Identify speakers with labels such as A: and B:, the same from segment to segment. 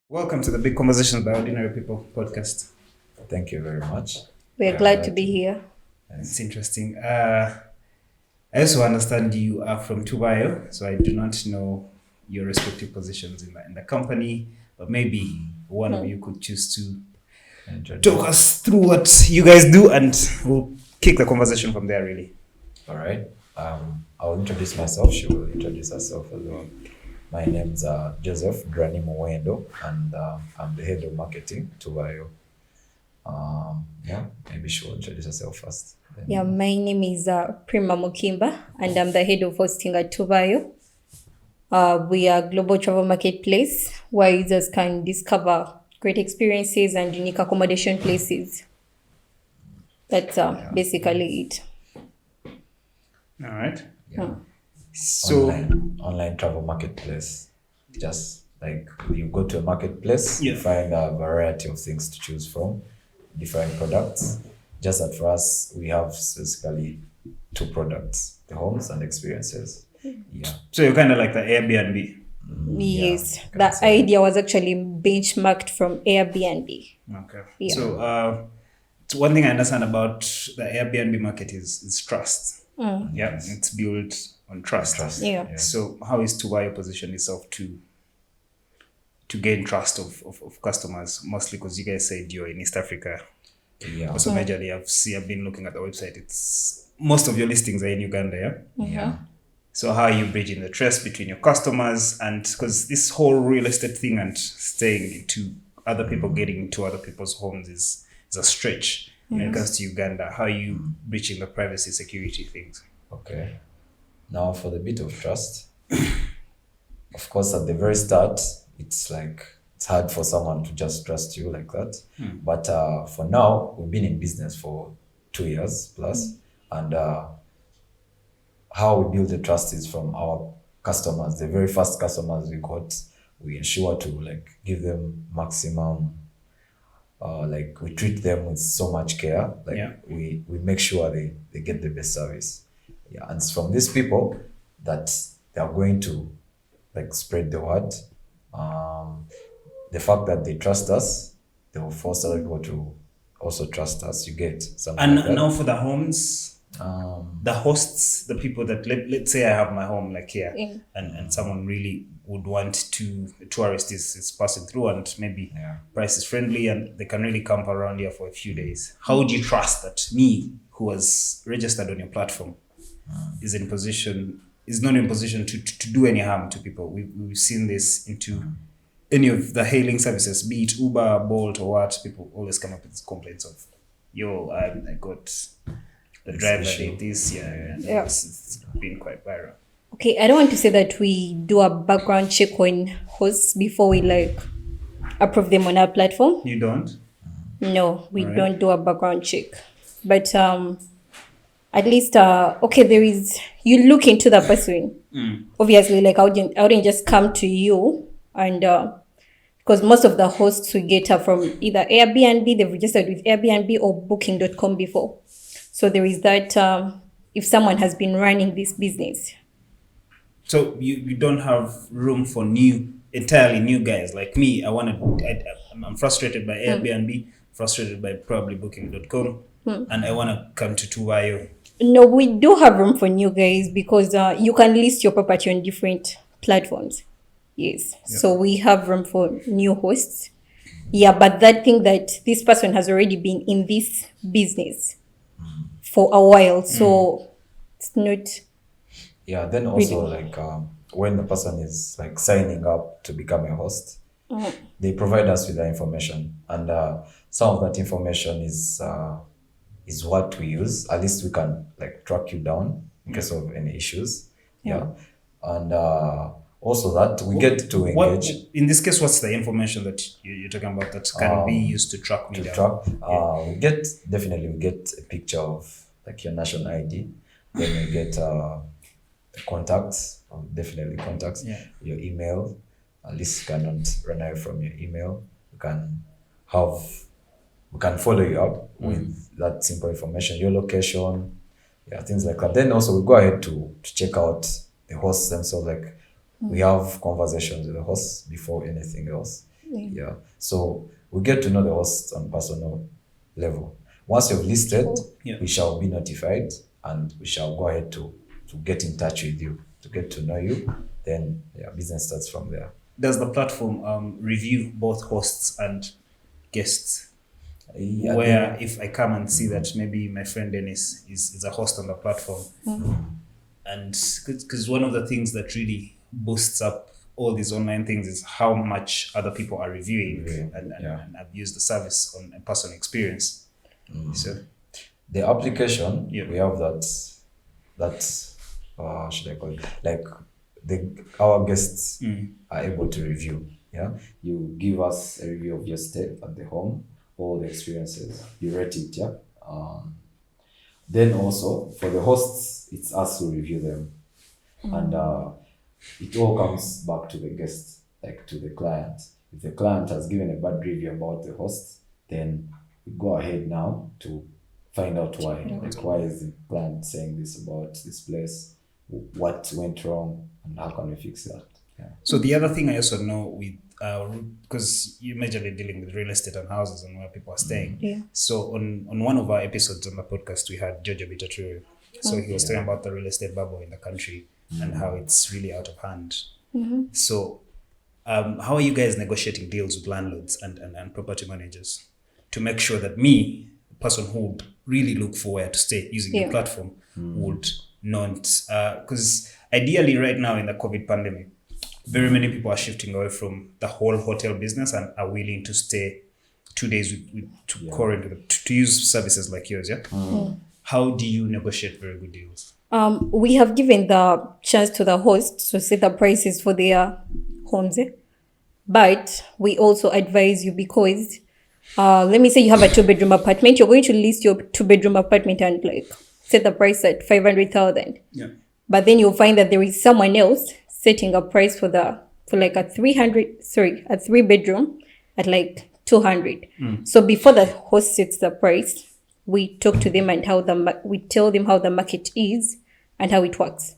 A: Welcome to the Big Conversations by Ordinary People podcast.
B: Thank you very much.
C: We're glad to be here.
A: It's interesting. I also understand you are from Tuvayo, so I do not know your respective positions in the company, but maybe one of you could choose to talk us through what you guys do, and we'll kick the conversation from there, really.
B: All right. I'll introduce myself. She will introduce herself as well. My name's Joseph Grani Muwendo, and I'm the head of marketing, Tuvayo. Maybe she will introduce herself first.
C: Yeah, my name is Prima Mukimba, and I'm the head of hosting at Tuvayo. We are a global travel marketplace where users can discover great experiences and unique accommodation places. That's basically it.
A: All right.
B: Yeah.
A: So
B: online travel marketplace. Just like you go to a marketplace, you find a variety of things to choose from, different products. Just that for us, we have basically two products: the homes and experiences. Yeah.
A: So you're kind of like the Airbnb.
C: Yes, that idea was actually benchmarked from Airbnb.
A: Okay.
C: Yeah.
A: So one thing I understand about the Airbnb market is trust. Yeah, it's built on trust.
C: Yeah.
A: So how is Tuvayo positioned itself to gain trust of customers, mostly because you guys said you're in East Africa?
B: Yeah.
A: So majorly I've been looking at the website. It's most of your listings are in Uganda, yeah?
B: Yeah.
A: So how are you bridging the trust between your customers, and because this whole real estate thing and staying into other people, getting into other people's homes is a stretch. When it comes to Uganda, how are you breaching the privacy security things?
B: Okay. Now for the bit of trust, of course, at the very start, it's hard for someone to just trust you like that. But for now, we've been in business for 2 years plus, and how we build the trust is from our customers. The very first customers we got, we ensure to give them maximum. We treat them with so much care. We make sure they get the best service. Yeah, and it's from these people that they are going to spread the word. The fact that they trust us, they will force other people to also trust us. You get something.
A: And
B: like that.
A: now for the homes, the hosts, the people that let's say I have my home here, and someone really would want a tourist is passing through, and maybe price is friendly and they can really camp around here for a few days. How would you trust that me, who was registered on your platform, is not in position to do any harm to people? We've seen this into any of the hailing services, be it Uber, Bolt, or what. People always come up with complaints of, I got the driver did this, it's been quite viral.
C: Okay, I don't want to say that we do a background check on hosts before we approve them on our platform.
A: You don't?
C: No, we don't do a background check. But at least you look into the person. Obviously, I wouldn't just come to you, and because most of the hosts we get are from either Airbnb, they've registered with Airbnb, or booking.com before. So there is that if someone has been running this business.
A: So you don't have room for entirely new guys like me. I'm frustrated by Airbnb, frustrated by probably booking.com, and I want to come to Tuvayo.
C: No, we do have room for new guys because you can list your property on different platforms. Yes. Yeah. So we have room for new hosts. Yeah, but that thing that this person has already been in this business for a while, so it's not.
B: Yeah, then also really. When the person is signing up to become a host, they provide us with the information, and some of that information is what we use. At least we can track you down in case of any issues. Yeah. And also that we get to engage.
A: In this case, what's the information that you're talking about that can be used to track me down?
B: We get a picture of your national ID. Then we get contacts definitely contacts.
A: Yeah.
B: Your email, at least you cannot run away from your email. We can follow you up with that simple information, your location, things like that. Then also we go ahead to check out the hosts themselves. Like we have conversations with the hosts before anything else. Yeah. So we get to know the hosts on personal level. Once you've listed, we shall be notified and we shall go ahead to get in touch with you, to get to know you. Then business starts from there.
A: Does the platform review both hosts and guests? Where if I come and see that maybe my friend Dennis is a host on the platform, and because one of the things that really boosts up all these online things is how much other people are reviewing and have used the service on a personal experience. So
B: the application, we have that should I call it, like our guests are able to review. You give us a review of your stay at the home, all the experiences, you rate it. Then also for the hosts, it's us who review them, and it all comes back to the guest, like to the client. If the client has given a bad review about the host, then we go ahead now to find out why. Like, why is the client saying this about this place? What went wrong, and how can we fix that?
A: So the other thing I also know with because you're majorly dealing with real estate and houses and where people are staying. So on one of our episodes on the podcast, we had Jojo Bitaturu. So he was talking about the real estate bubble in the country and how it's really out of hand. So how are you guys negotiating deals with landlords and property managers to make sure that me, the person who would really look for where to stay using your platform, would not, because ideally right now in the COVID pandemic, very many people are shifting away from the whole hotel business and are willing to stay 2 days to use services like yours. How do you negotiate very good deals?
C: We have given the chance to the hosts to set the prices for their homes, but we also advise you, because let me say you have a 2-bedroom apartment, you're going to list your 2-bedroom apartment and like set the price at 500,000. But then you'll find that there is someone else setting a price for like a 3-bedroom at like 200. So before the host sets the price, we talk to them and we tell them how the market is and how it works.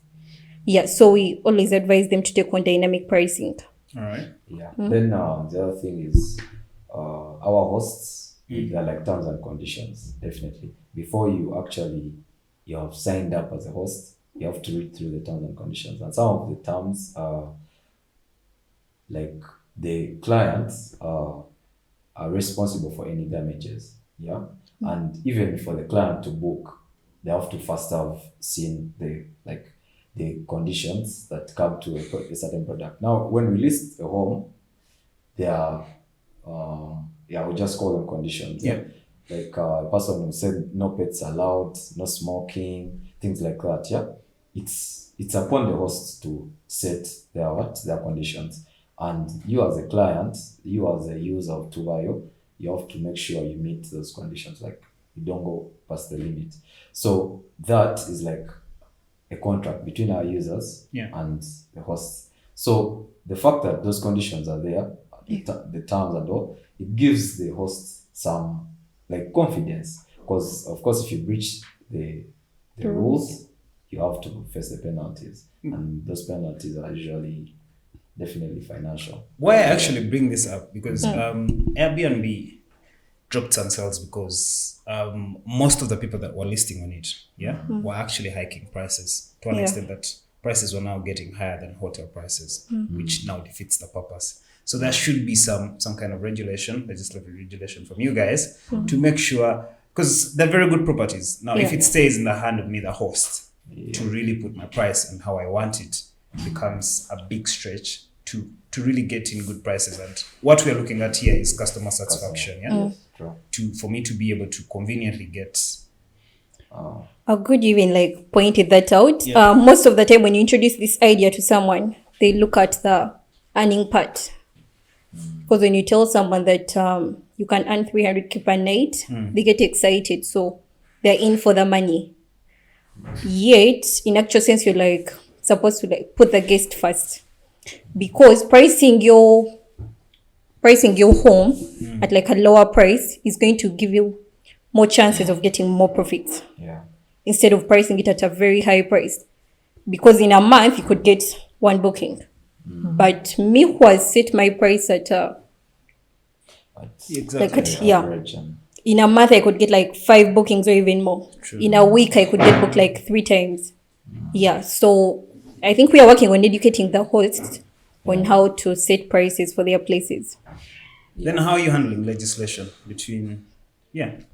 C: So we always advise them to take on dynamic pricing.
A: All right.
B: Then the other thing is our hosts, they're like terms and conditions. Definitely before you have signed up as a host, you have to read through the terms and conditions. And some of the terms are like the clients are responsible for any damages. And even for the client to book, they have to first have seen the conditions that come to a certain product. Now, when we list a home, they are we just call them conditions. Like a person who said no pets allowed, no smoking, things like that. It's upon the host to set their conditions, and you as a client, you as a user of Tuvayo, you have to make sure you meet those conditions. Like you don't go past the limit. So that is like a contract between our users and the hosts. So the fact that those conditions are there, the terms and all, it gives the host some like confidence, because of course if you breach the rules, you have to face the penalties, and those penalties are usually definitely financial.
A: Why I actually bring this up, because Airbnb dropped some sales because most of the people that were listing on it were actually hiking prices to an extent that prices were now getting higher than hotel prices, which now defeats the purpose. So there should be some kind of legislative regulation from you guys to make sure, because they're very good properties. Now, if it stays in the hand of me, the host, to really put my price and how I want it, becomes a big stretch to really get in good prices. And what we're looking at here is customer satisfaction. For me to be able to conveniently get.
C: Good, you even like pointed that out. Most of the time when you introduce this idea to someone, they look at the earning part. Because when you tell someone that you can earn 300K per night, they get excited. So they're in for the money. Yet, in actual sense, you're like supposed to like put the guest first, because pricing your home at like a lower price is going to give you more chances of getting more profits.
B: Yeah.
C: Instead of pricing it at a very high price, because in a month you could get one booking. But me who has set my price at in a month I could get like 5 bookings or even more. True. In a week I could get booked like 3 times. Yeah, so I think we are working on educating the hosts on how to set prices for their places.
A: Then how are you handling legislation between the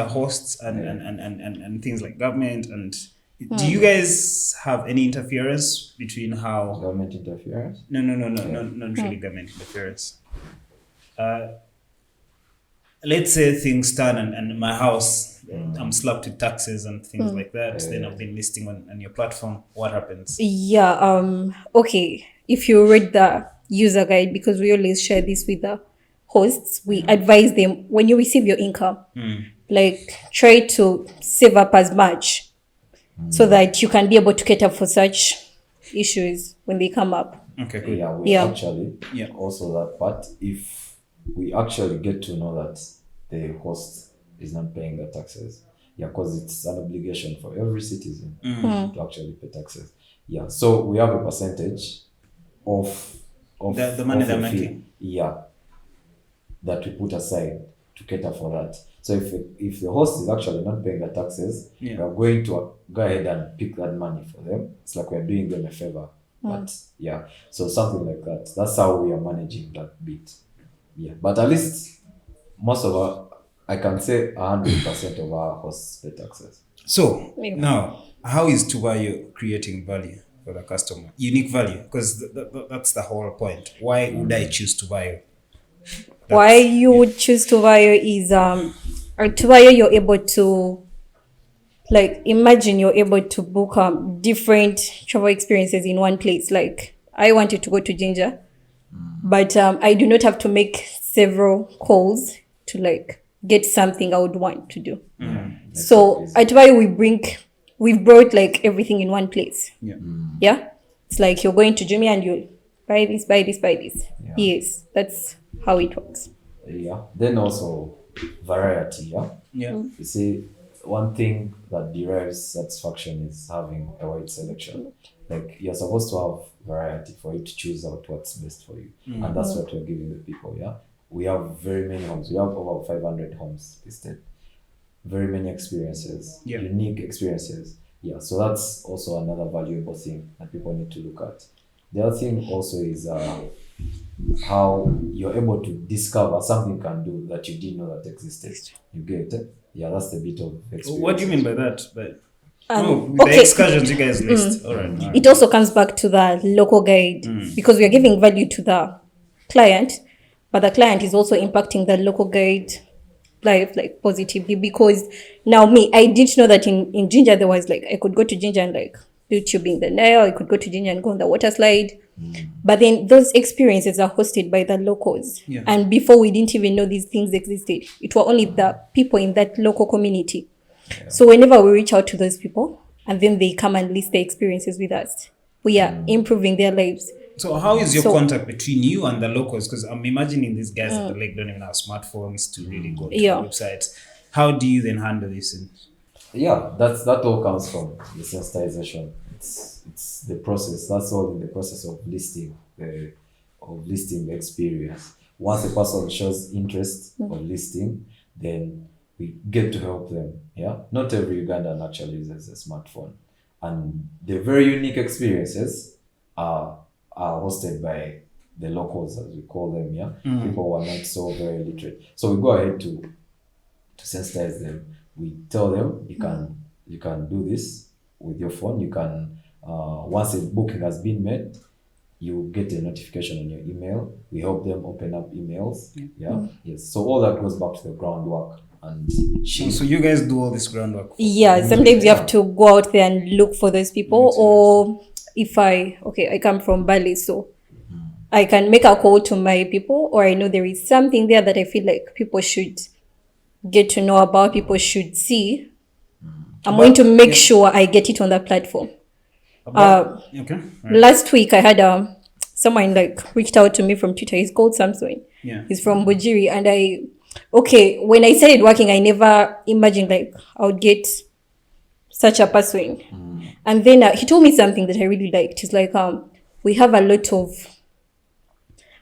A: hosts and things like government? And do you guys have any interference between how
B: government interference?
A: No, not really government interference. Let's say things turn and my house, I'm slapped with taxes and things like that. Then I've been listing on your platform. What happens?
C: Yeah. Okay. If you read the user guide, because we always share this with the hosts, we advise them when you receive your income, like try to save up as much so that you can be able to cater for such issues when they come up.
A: Okay, good.
B: Actually also that part, if we actually get to know that the host is not paying the taxes, because it's an obligation for every citizen to actually pay taxes. So we have a percentage of
A: the money they're making.
B: That we put aside to cater for that. So if the host is actually not paying the taxes, we are going to go ahead and pick that money for them. It's like we're doing them a favor. But so something like that. That's how we are managing that bit. But at least I can say 100% of our hosts pay taxes.
A: So now, how is Tuvayo creating value for the customer? Unique value, because that's the whole point. Why would I choose Tuvayo?
C: Why you would choose Tuvayo is at Tuvayo you're able to, like, imagine you're able to book different travel experiences in one place. Like, I wanted to go to Ginger, but I do not have to make several calls to like get something I would want to do. So at Tuvayo we've brought like everything in one place. It's like you're going to Jimmy and you buy this. Yes, that's how it works.
B: Then also variety. You see, one thing that derives satisfaction is having a wide selection. Like, you're supposed to have variety for you to choose out what's best for you. And that's what we're giving the people. We have very many homes. We have over 500 homes listed. Very many experiences, unique experiences. So that's also another valuable thing that people need to look at. The other thing also is how you're able to discover something you can do that you didn't know that existed. You get it? That's the bit of experience.
A: What do you mean by that? The excursions you guys list. All right.
C: It also comes back to the local guide, because we are giving value to the client, but the client is also impacting the local guide life like positively, because now I didn't know that in Ginger there was like I could go to Ginger and like do tubing the Nile, I could go to Ginger and go on the water slide. But then those experiences are hosted by the locals. And before we didn't even know these things existed. It were only the people in that local community. So whenever we reach out to those people and then they come and list their experiences with us, we are improving their lives.
A: So how is your contact between you and the locals? Because I'm imagining these guys at the lake don't even have smartphones to really go to the websites. How do you then handle this?
B: That all comes from the sensitization. It's the process. That's all in the process of listing the experience. Once a person shows interest of listing, then we get to help them. Not every Ugandan actually uses a smartphone, and the very unique experiences are hosted by the locals, as we call them. People who are not so very literate. So we go ahead to sensitize them. We tell them you can do this with your phone. You can once a booking has been made, you get a notification on your email. We help them open up emails. Yes. So all that goes back to the groundwork. And
A: so you guys do all this groundwork?
C: Sometimes you have to go out there and look for those people. Or if I come from Bali, so I can make a call to my people, or I know there is something there that I feel like people should get to know about, people should see. I'm going to make sure I get it on the platform.
A: Okay. Right.
C: Last week I had someone like reached out to me from Twitter. He's called Samson.
A: Yeah.
C: He's from Bujiri, and when I started working, I never imagined like I would get such a person. And then he told me something that I really liked. He's like, we have a lot of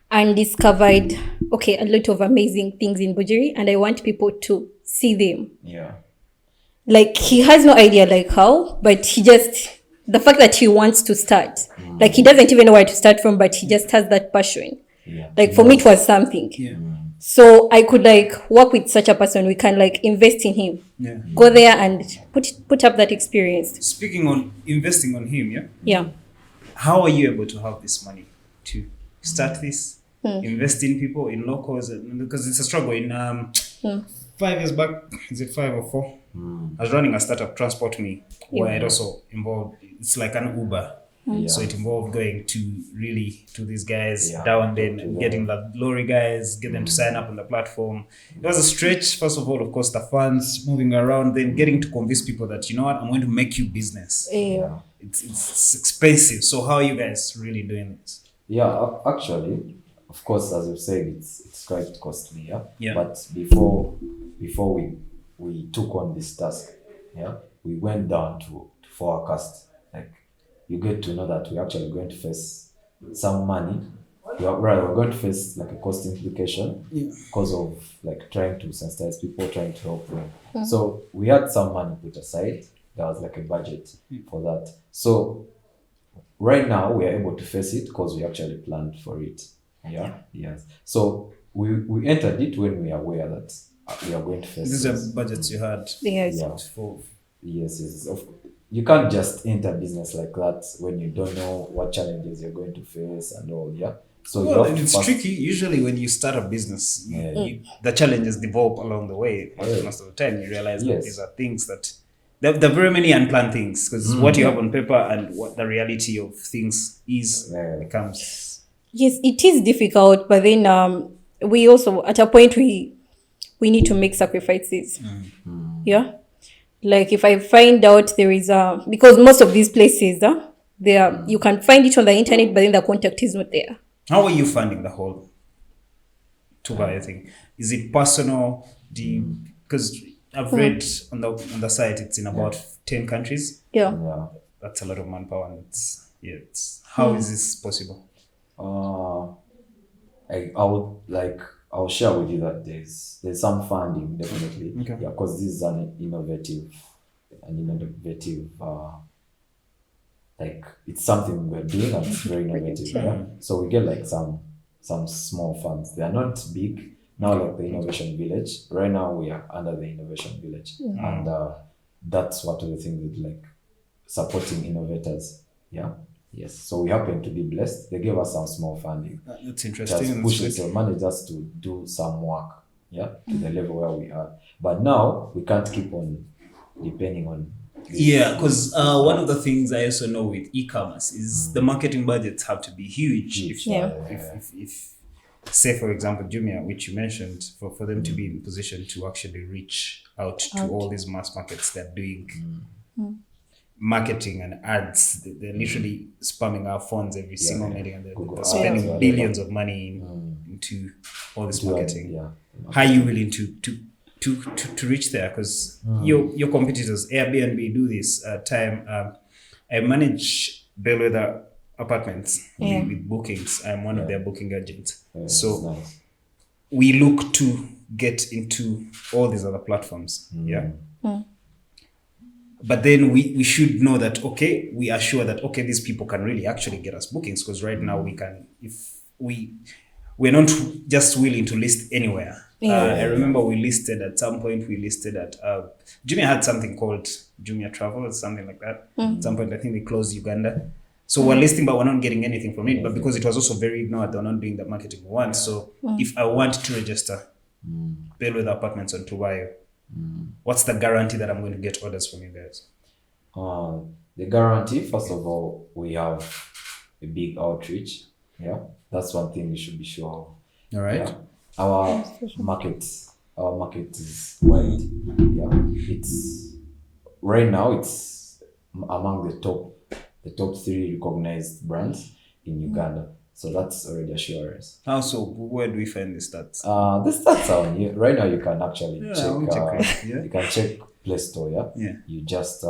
C: undiscovered, a lot of amazing things in Bujiri, and I want people to see them.
B: Yeah.
C: Like, he has no idea like how, but the fact that he wants to start, like he doesn't even know where to start from, but he just has that passion.
B: Yeah.
C: Like, for me, it was something.
A: Yeah.
C: So I could like work with such a person. We can like invest in him.
A: Yeah.
C: Go there and put up that experience.
A: Speaking on investing on him, yeah.
C: Yeah.
A: How are you able to have this money to start this, invest in people, in locals? Because it's a struggle. In 5 years back, is it 5 or 4? I was running a startup, Transport Me, where it also involved. It's like an Uber.
B: Yeah.
A: So it involved going to these guys down there and getting the lorry guys, get them to sign up on the platform. It was a stretch. First of all, of course, the funds moving around, then getting to convince people that, you know what, I'm going to make you business.
C: Yeah.
A: It's expensive. So how are you guys really doing this?
B: Yeah, actually, of course, as you said, it's quite costly. Yeah.
A: Yeah.
B: But before we took on this task, we went down to forecast. Like, you get to know that we're actually going to face some money. We're going to face like a cost implication because of like trying to sensitize people, trying to help them. So we had some money put aside. There was like a budget for that. So right now we are able to face it because we actually planned for it. Yeah. Yes. So we entered it when we are aware that we are going to face.
A: These are budgets you had.
C: Yes.
B: Yeah.
A: For
B: Yes. You can't just enter business like that when you don't know what challenges you're going to face and all. Yeah. So
A: well, and it's tricky. Usually, when you start a business, the challenges develop along the way. Most of the time, you realize that these are things that there are very many unplanned things, because what you have on paper and what the reality of things becomes.
C: Yes, it is difficult, but then we also at a point we need to make sacrifices. Yeah. Like, if I find out there is because most of these places, you can find it on the internet, but then the contact is not there.
A: How are you funding the whole Tuvayo thing? Is it personal? Because I've read on the site, it's in about 10 countries.
C: Yeah.
A: That's a lot of manpower, and how is this possible?
B: I'll share with you that there's some funding, definitely.
A: Okay.
B: Yeah, because this is an innovative, like, it's something we're doing and it's very innovative. Yeah. So we get like some small funds. They are not big now, like the Innovation Village. Right now we are under the Innovation Village, and that's one of the things with like supporting innovators. Yeah. Yes, so we happen to be blessed. They gave us some small funding.
A: That's interesting.
B: Just managed us to do some work, to the level where we are. But now we can't keep on depending on.
A: Yeah, because one of the things I also know with e-commerce is the marketing budgets have to be huge. If say, for example, Jumia, which you mentioned, for them to be in position to actually reach out to all these mass markets, they're doing marketing and ads. They're literally spamming our phones every single meeting, and they're spending billions of money into all this marketing. How are you willing to reach there? Because your competitors, Airbnb, do this time. I manage Bellwether Apartments with bookings. I'm one of their booking agents. So we look to get into all these other platforms. But then we should know that, we are sure that, these people can really actually get us bookings, because right now we can, if we're not just willing to list anywhere. I remember at some point we listed at, Jumia had something called Jumia Travel or something like that. At some point, I think they closed Uganda. So we're listing, but we're not getting anything from it. But because it was also very ignored, they're not doing the marketing we want. So if I want to register Bellwether Apartments on Tuvayo, what's the guarantee that I'm going to get orders from you guys?
B: The guarantee, first of all, we have a big outreach. Yeah, that's one thing you should be sure of.
A: All right.
B: Yeah. Our market is wide. Yeah, it's right now it's among the top the top 3 recognized brands in Uganda. So that's already assurance.
A: So where do we find the stats?
B: The stats are on here. Right now you can actually
A: check.
B: You can check Play Store,
A: Yeah.
B: You just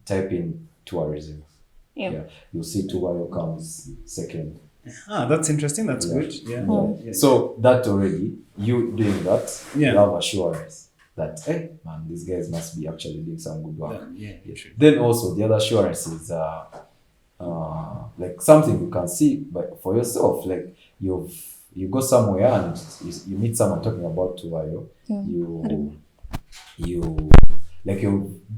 B: type in tourism.
C: Yeah.
B: You'll see Tuvayo comes second.
A: That's interesting. That's good. Yeah.
B: So that already, you doing that,
A: Yeah.
B: you have assurance that, hey, man, these guys must be actually doing some good work.
A: True.
B: Then also the other assurance is like something you can see, but for yourself, like you go somewhere and you meet someone talking about Tuvayo, you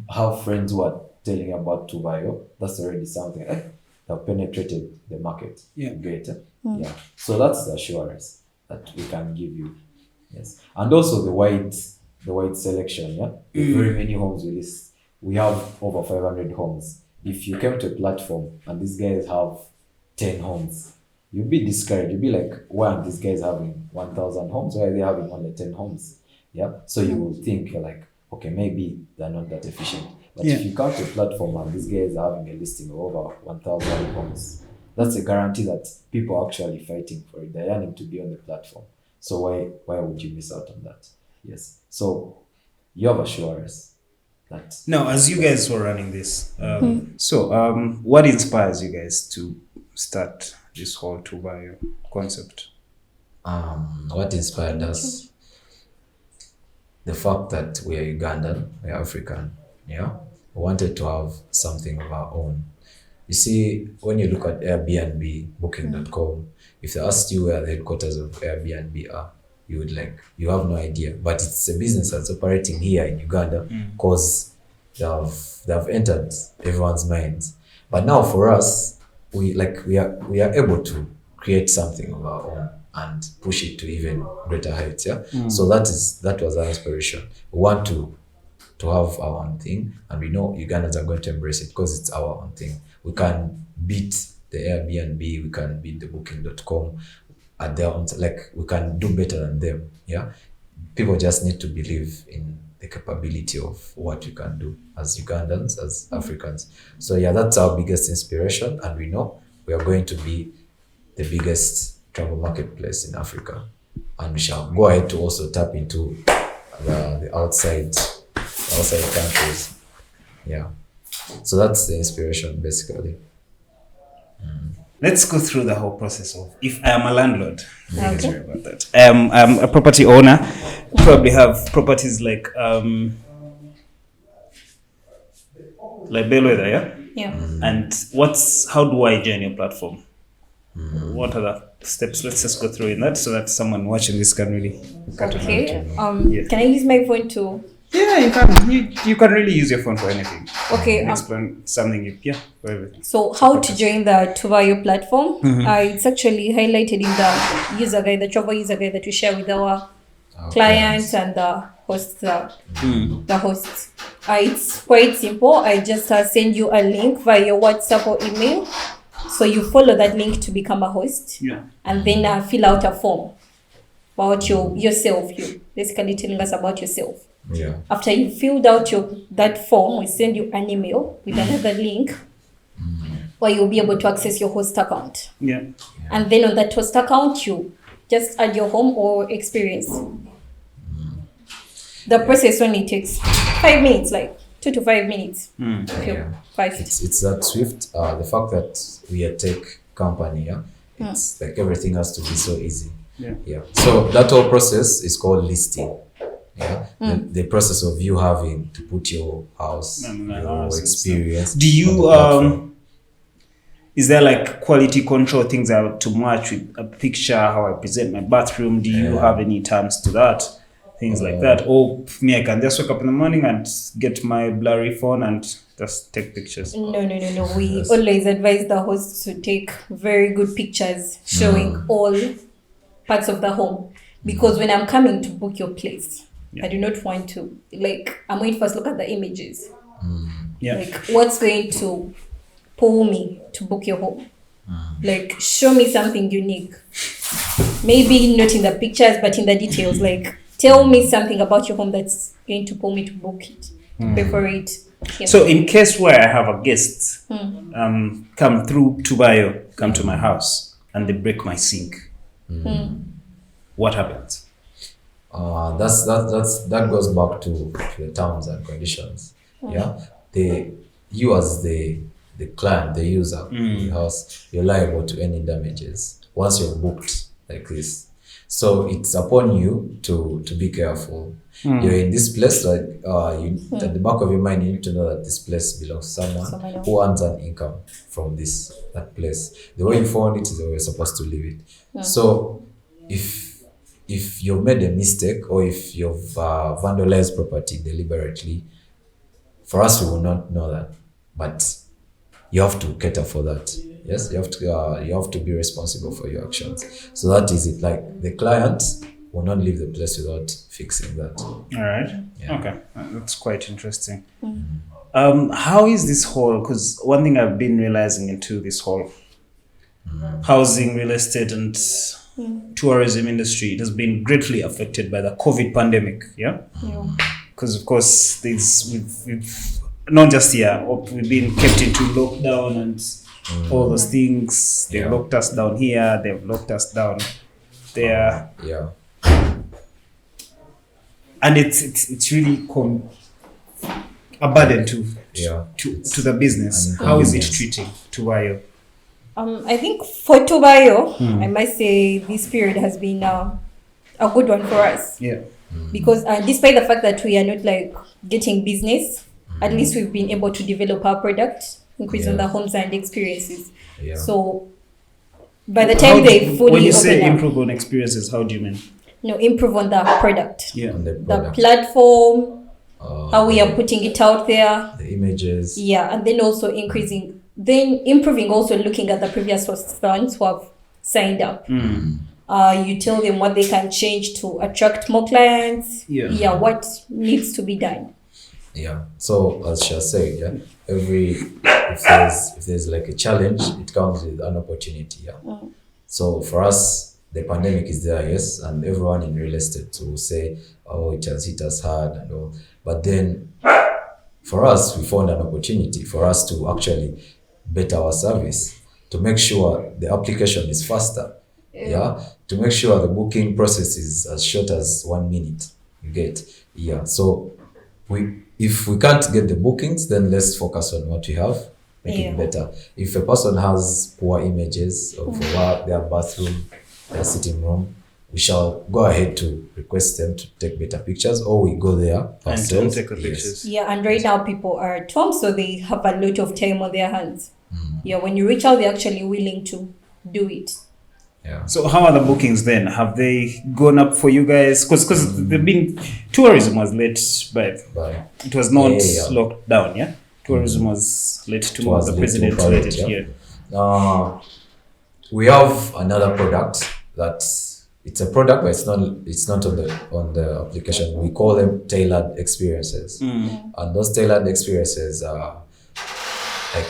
B: have friends who are telling you about Tuvayo. That's already something. They've penetrated the market.
A: Yeah.
B: Great. Yeah. So that's the assurance that we can give you. Yes. And also the wide selection. Yeah. Very many homes we list. We have over 500 homes. If you came to a platform and these guys have 10 homes, you'll be discouraged. You'll be like, why aren't these guys having 1,000 homes? Why are they having only 10 homes? Yeah. So you will think, you're like, okay, maybe they're not that efficient. But if you come to a platform and these guys are having a listing of over 1,000 homes, that's a guarantee that people are actually fighting for it. They're yearning to be on the platform. So why would you miss out on that? Yes. So you have assurance that.
A: Now, as you guys were running this, what inspires you guys to start this whole Tuvayo concept?
B: What inspired us? The fact that we are Ugandan, we are African, yeah. We wanted to have something of our own. You see, when you look at Airbnb, Booking.com, if they asked you where the headquarters of Airbnb are, you have no idea. But it's a business that's operating here in Uganda because they've entered everyone's minds. But now for us, we are able to create something of our own and push it to even greater heights. Yeah. So that was our inspiration. We want to have our own thing, and we know Ugandans are going to embrace it because it's our own thing. We can beat the Airbnb, we can beat the Booking.com at their own, we can do better than them. Yeah. People just need to believe in the capability of what we can do as Ugandans, as Africans. So yeah, that's our biggest inspiration, and we know we are going to be the biggest travel marketplace in Africa, and we shall go ahead to also tap into the outside countries. Yeah. So that's the inspiration basically.
A: Let's go through the whole process of, if I am a landlord, sorry about that. I'm a property owner, probably have properties like Bellwether, yeah?
C: Yeah.
A: And how do I join your platform? What are the steps? Let's just go through in that so that someone watching this can really get
C: Can I use my phone too?
A: Yeah, you can. You can really use your phone for anything.
C: Okay.
A: Explain something. For everything.
C: So how to join the Tuvayo platform? It's actually highlighted in the user guide, the travel user guide that we share with our clients and the hosts. The hosts. It's quite simple. I just send you a link via your WhatsApp or email. So you follow that link to become a host.
A: Yeah.
C: And then fill out a form about yourself. You basically telling us about yourself.
B: Yeah.
C: After you filled out that form, we send you an email with another link where you'll be able to access your host account.
A: Yeah.
C: And then on that host account, you just add your home or experience. The process only takes 5 minutes, like 2 to 5 minutes.
B: It's that swift. The fact that we are a tech company, it's like everything has to be so easy. Yeah. So that whole process is called listing. Yeah. The process of you having to put your house, your experience.
A: Do you is there like quality control things I have to match with a picture, how I present my bathroom? Do you have any terms to that? Things like that. Or me, I can just wake up in the morning and get my blurry phone and just take pictures.
C: No. We always advise the hosts to take very good pictures showing all parts of the home. Because when I'm coming to book your place, I do not want to, I'm going to first look at the images. What's going to pull me to book your home? Show me something unique. Maybe not in the pictures, but in the details. Tell me something about your home that's going to pull me to book it, pay for it. Yep.
A: So in case where I have a guest come through Tuvayo, come to my house, and they break my sink, what happens?
B: That goes back to the terms and conditions. Yeah, you as the client, the user of the house, you're liable to any damages once you're booked like this. So it's upon you to be careful. You're in this place, like at the back of your mind, you need to know that this place belongs to someone who earns an income from that place. The way you found it is the way you're supposed to leave it. So if you've made a mistake or if you've vandalized property deliberately, for us we will not know that, but you have to cater for that. Yes, you have to be responsible for your actions. So that is it. Like the client will not leave the place without fixing that.
A: All right.
B: Yeah.
A: Okay, that's quite interesting. How is this whole? Because one thing I've been realizing into this whole housing, real estate, and tourism industry, it has been greatly affected by the COVID pandemic. Yeah. Because of course, we've not just here, we've been kept into lockdown and all those things. They've locked us down here. They've locked us down there.
B: Yeah.
A: And it's really a burden to the business. How is it treating Tuvayo?
C: I think for Tuvayo, I must say this period has been a good one for us.
A: Yeah.
C: Because despite the fact that we are not like getting business, at least we've been able to develop our product, increase on the homes and experiences. Yeah. So by the time they fully
A: when you say
C: open
A: improve on experiences, how do you mean?
C: No, improve on the product.
A: Yeah.
B: On
C: the platform, how we are putting it out there.
B: The images.
C: Yeah, and then also improving also looking at the previous hosts who have signed up. You tell them what they can change to attract more clients. Yeah, what needs to be done.
B: Yeah. So as Shah said, if there's like a challenge, it comes with an opportunity. Yeah. So for us, the pandemic is there, yes, and everyone in real estate will say, "Oh, it has hit us hard," and all. But then, for us, we found an opportunity for us to actually better our service, to make sure the application is faster. Yeah. To make sure the booking process is as short as 1 minute. You get. Yeah. So if we can't get the bookings, then let's focus on what we have, make it better. If a person has poor images of their bathroom, their sitting room, we shall go ahead to request them to take better pictures, or we go there ourselves.
A: And take the pictures.
C: Yeah, and right now people are at home, so they have a lot of time on their hands. Yeah, when you reach out, they're actually willing to do it.
B: Yeah.
A: So how are the bookings then? Have they gone up for you guys? Because tourism was late, but it was not locked down. Yeah, tourism was late to move. The president let it here.
B: We have another product that it's a product, but it's not on the application. We call them tailored experiences, and those tailored experiences are like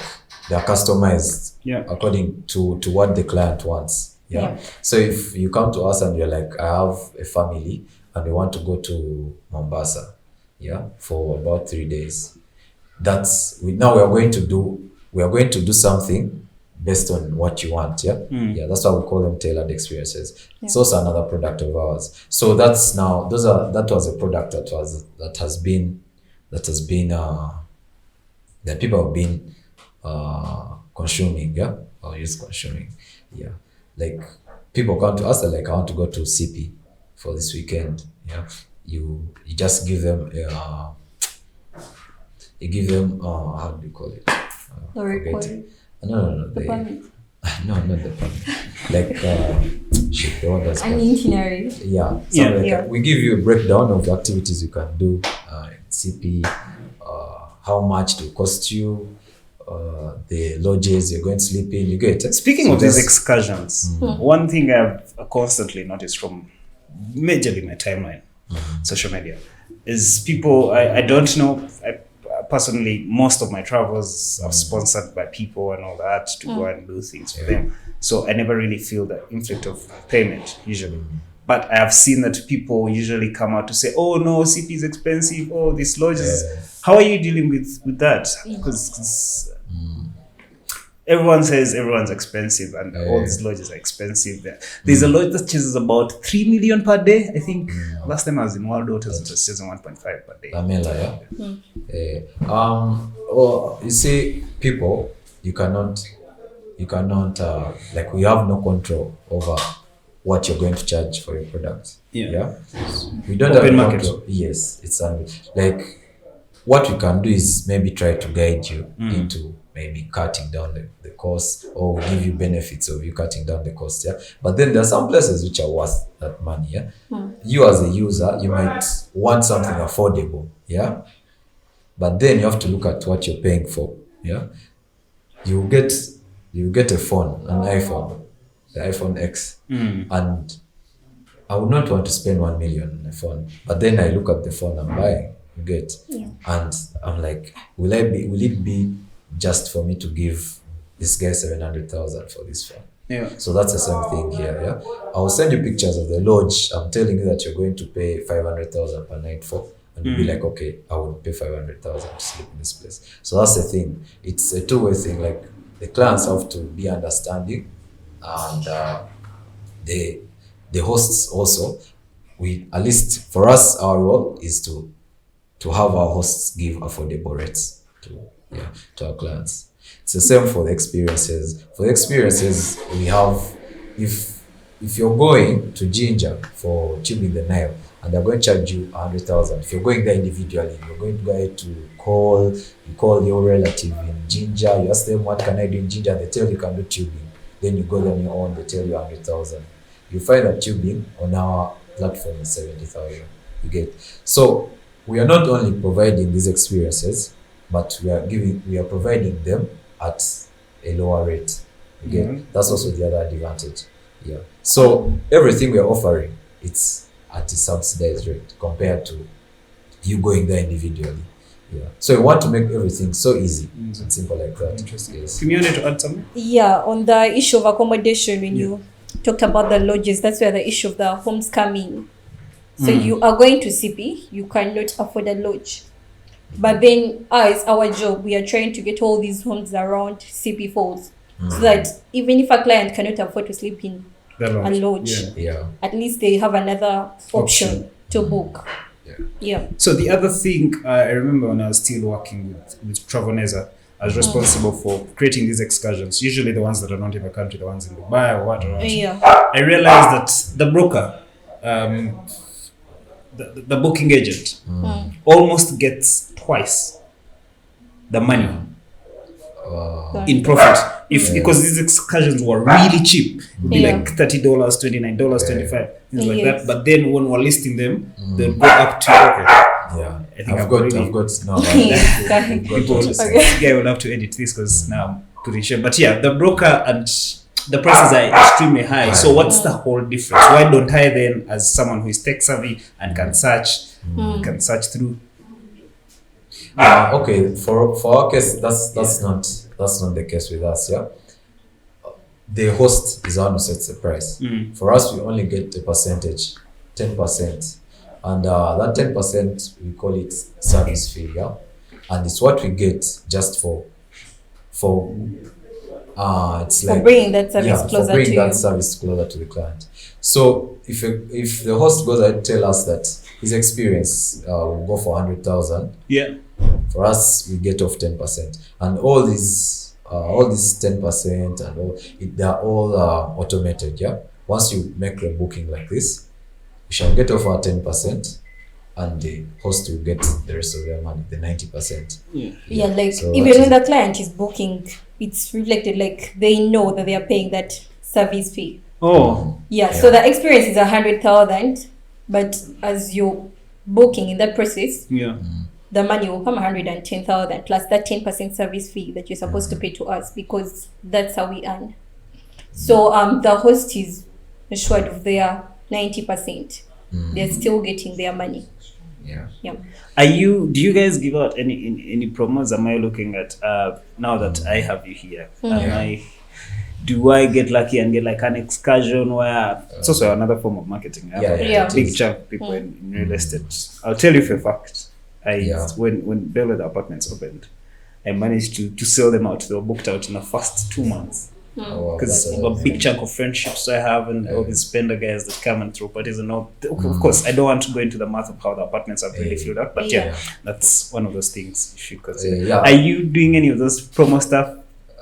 B: they're customized according to what the client wants. Yeah. So if you come to us and you're like, I have a family and we want to go to Mombasa, for about 3 days. We are going to do something based on what you want. That's why we call them tailored experiences. So it's another product of ours. So that was a product that people have been consuming, or use consuming. Yeah. Like people come to us, they're like, I want to go to Sipi for this weekend. Yeah. You just give them how do you call it?
C: The recording.
B: No.
C: The permit.
B: No, not the permit. Like the one that's
C: an itinerary.
B: We give you a breakdown of the activities you can do in Sipi, how much it will cost you, the lodges you're going to sleep in, you get it.
A: Speaking of these excursions, one thing I've constantly noticed from majorly my timeline, social media, is people, I don't know, personally, most of my travels are sponsored by people and all that to go and do things for them. So I never really feel the inflict of payment usually. But I have seen that people usually come out to say, "Oh no, CP is expensive. Oh, this lodge is." How are you dealing with that? Because everyone says everyone's expensive, and all these lodges are expensive. There's a lodge that chases about 3 million per day. I think last time I was in World Waters, it was chasing 1.5 per day.
B: Pamela, well, you see, people, you cannot like, we have no control over what you're going to charge for your product. Yeah. We don't
A: Open
B: have
A: market.
B: control. Yes, it's like, what we can do is maybe try to guide you into maybe cutting down the cost, or we give you benefits of you cutting down the cost. Yeah. But then there are some places which are worth that money. Yeah. You as a user, you might want something affordable. Yeah. But then you have to look at what you're paying for. Yeah. You get a phone, an iPhone, the iPhone X, and I would not want to spend 1 million on a phone. But then I look at the phone I'm buying, you get, and I'm like, will it be just for me to give this guy 700,000 for this phone?
A: Yeah.
B: So that's the same thing here. Yeah. I will send you pictures of the lodge. I'm telling you that you're going to pay 500,000 per night for. And you'll be like, okay, I would pay 500,000 to sleep in this place. So that's the thing. It's a two-way thing. Like, the clients have to be understanding, and the hosts also. At least for us, our role is to have our hosts give affordable rates to our clients. It's the same for the experiences. For the experiences, we have, if you're going to Jinja for tubing the Nile, and they're going to charge you 100,000. If you're going there individually, you're going to call your relative in Jinja, you ask them, what can I do in Jinja? They tell you can do tubing. Then you go on your own, they tell you 100,000. You find that tubing on our platform is 70,000. You get. So we are not only providing these experiences, but we are providing them at a lower rate. You get. That's also the other advantage. Yeah. So everything we are offering, it's at a subsidized rate compared to you going there individually. Yeah. So we want to make everything so easy and simple like that.
A: Interesting.
B: Yes.
A: Can you want to add something?
C: Yeah, on the issue of accommodation, when you talked about the lodges, that's where the issue of the homes come in. So you are going to CP, you cannot afford a lodge. But then our job, we are trying to get all these homes around Sipi Falls, so that even if a client cannot afford to sleep in a lodge, at least they have another option to book. Yeah.
A: So the other thing, I remember when I was still working with Travoneza, I was responsible for creating these excursions, usually the ones that are not in the country, the ones in Dubai or whatever. I realized that the broker, the booking agent, almost gets twice the money in profit. Because these excursions were really cheap, it'd be like $30, $29, $25, things like that. But then when we're listing them, they'll go up to I think I've got now. People will have to edit this because now I'm putting share. But yeah, the broker and the prices are extremely high. So what's the whole difference? Why don't I then, as someone who is tech savvy and can search through?
B: Okay, for our case, that's not the case with us. Yeah, the host is the one who sets the price. For us, we only get a percentage, 10%, and that 10% we call it service fee. Yeah, and it's what we get just for it's like
C: bringing that service closer
B: bringing
C: to
B: that
C: you.
B: service closer to the client. So if the host goes and tell us that his experience will go for 100,000. For us, we get off 10%, and all these 10% and all they're all automated. Yeah. Once you make a booking like this, we shall get off our 10%, and the host will get the rest of their money, the 90%.
C: Like
B: so
C: even when the client is booking, it's reflected, like they know that they are paying that service fee. So the experience is 100,000, but as you're booking in that process, the money will come 110,000 plus that 10% service fee that you're supposed to pay to us, because that's how we earn. So the host is assured of their 90%. They're still getting their money.
A: Do you guys give out any promos? Am I looking at now that I have you here? do I get lucky and get like an excursion where it's also another form of marketing. I have a big chunk of people in real estate. I'll tell you for a fact. When Bellwether Apartments opened, I managed to sell them out. They were booked out in the first 2 months. Because of a big chunk of friendships I have and all these spender guys that come and throw parties and all. Of course, I don't want to go into the math of how the apartments are really filled out, but that's one of those things you should consider. Are you doing any of those promo stuff?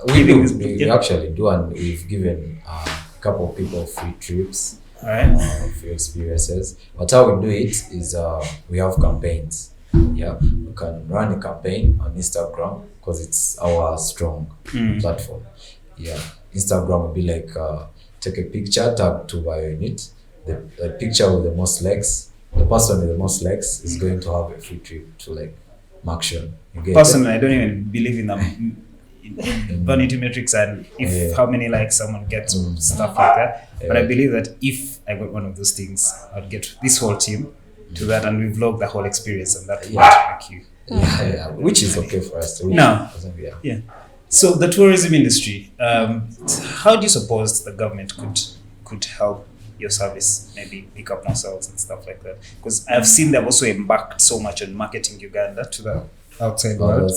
B: We actually do, and we've given a couple of people free trips, free experiences. But how we do it is we have campaigns. Yeah, we can run a campaign on Instagram because it's our strong platform. Yeah, Instagram will be like take a picture, tag Tuvayo in it. The picture with the most likes, the person with the most likes is going to have a free trip to like Maction.
A: Personally, I don't even believe in them. Vanity metrics and how many likes someone gets or stuff like that. But I believe that if I got one of those things, I'd get this whole team to that and we vlog the whole experience and that would make you.
B: Which is okay for us to
A: So the tourism industry, how do you suppose the government could help your service, maybe pick up more sales and stuff like that? Because I've seen they've also embarked so much on marketing Uganda to the outside world.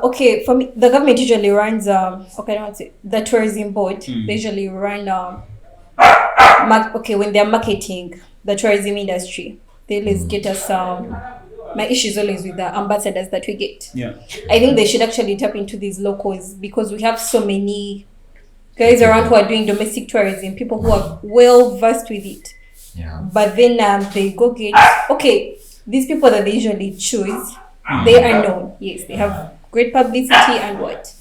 C: Okay, for me, the government usually runs the tourism board. They usually run when they're marketing the tourism industry, they always get us my issue is always with the ambassadors that we get. I think they should actually tap into these locals because we have so many guys around who are doing domestic tourism, people who are well versed with it. But then they go get these people that they usually choose, they are known. Yes, they have great publicity and what,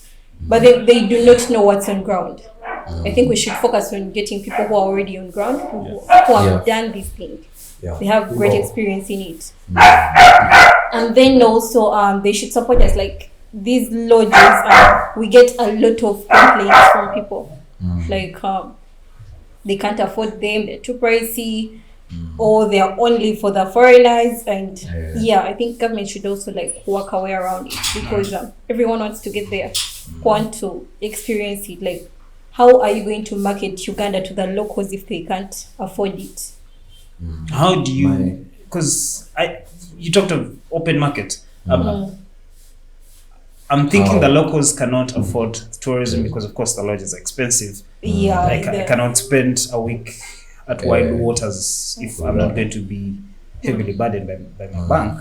C: but they do not know what's on ground. I think we should focus on getting people who are already on ground, who have done this thing. They have great experience in it. And then also they should support us, like these lodges. We get a lot of complaints from people, like they can't afford them, they're too pricey, or they are only for the foreigners. And I think government should also like work our way around it because everyone wants to get there, want to experience it. Like, how are you going to market Uganda to the locals if they can't afford it?
A: How do you? Because you talked of open market. I'm thinking the locals cannot afford tourism because, of course, the lodges are expensive. I cannot spend a week at Wild Waters if I'm not going to be heavily burdened by my bank.